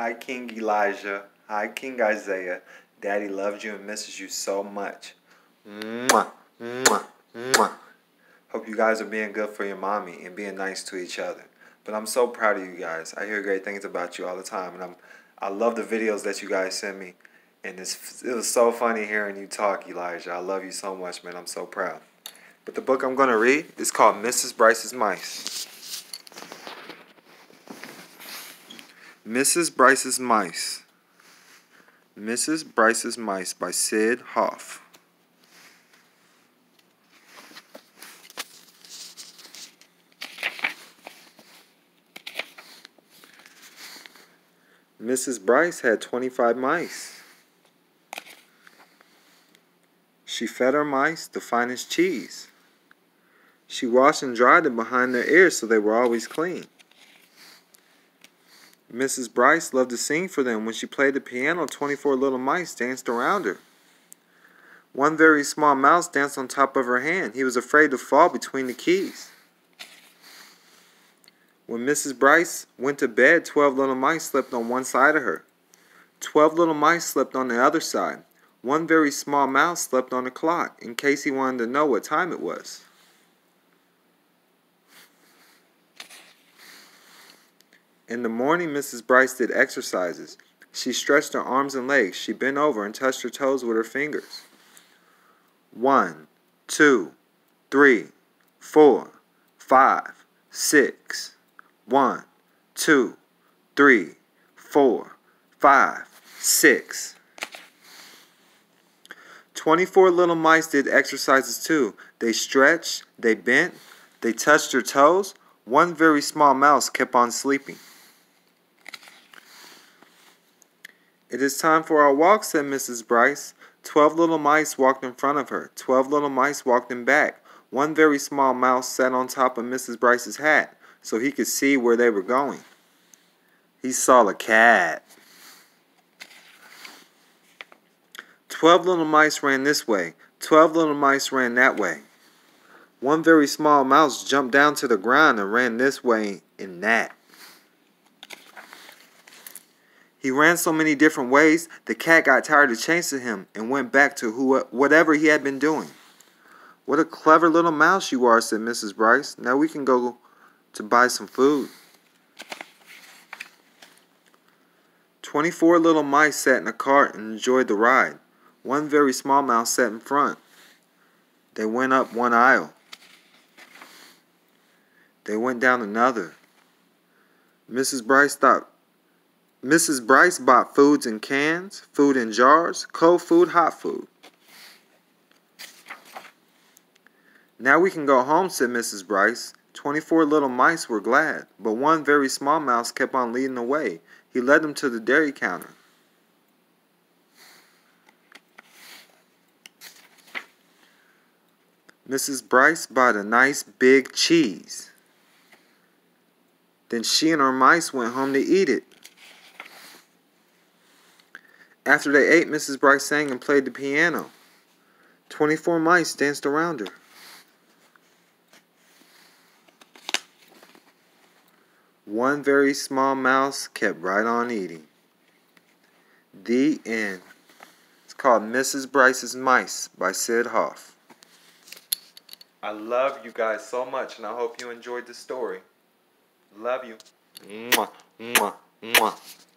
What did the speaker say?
Hi, King Elijah. Hi, King Izayah. Daddy loves you and misses you so much. Mwah, mwah, mwah. Hope you guys are being good for your mommy and being nice to each other. But I'm so proud of you guys. I hear great things about you all the time, and I love the videos that you guys send me. And it was so funny hearing you talk, Elijah. I love you so much, man. I'm so proud. But the book I'm going to read is called Brice S Mice. Brice S Mice. Brice S Mice by Sid Hoff. Mrs. Brice had 25 mice. She fed her mice the finest cheese. She washed and dried them behind their ears so they were always clean. Mrs. Brice loved to sing for them. When she played the piano, 24 little mice danced around her. One very small mouse danced on top of her hand. He was afraid to fall between the keys. When Mrs. Brice went to bed, 12 little mice slept on one side of her. 12 little mice slept on the other side. One very small mouse slept on the clock in case he wanted to know what time it was. In the morning, Mrs. Brice did exercises. She stretched her arms and legs. She bent over and touched her toes with her fingers. 1, 2, 3, 4, 5, 6. 1, 2, 3, 4, 5, 6. 24 little mice did exercises too. They stretched, they bent, they touched their toes. One very small mouse kept on sleeping. It is time for our walk, said Mrs. Brice. 12 little mice walked in front of her. 12 little mice walked in back. One very small mouse sat on top of Mrs. Brice's hat so he could see where they were going. He saw a cat. 12 little mice ran this way. 12 little mice ran that way. One very small mouse jumped down to the ground and ran this way and that. He ran so many different ways, the cat got tired of chasing him and went back to whatever he had been doing. What a clever little mouse you are, said Mrs. Brice. Now we can go to buy some food. 24 little mice sat in a cart and enjoyed the ride. One very small mouse sat in front. They went up one aisle. They went down another. Mrs. Brice bought foods in cans, food in jars, cold food, hot food. Now we can go home, said Mrs. Brice. 24 little mice were glad, but one very small mouse kept on leading the way. He led them to the dairy counter. Mrs. Brice bought a nice big cheese. Then she and her mice went home to eat it. After they ate, Mrs. Brice sang and played the piano. 24 mice danced around her. One very small mouse kept right on eating. The end. It's called Mrs. Brice S Mice by Sid Hoff. I love you guys so much, and I hope you enjoyed the story. Love you. Mwah, mwah, mwah.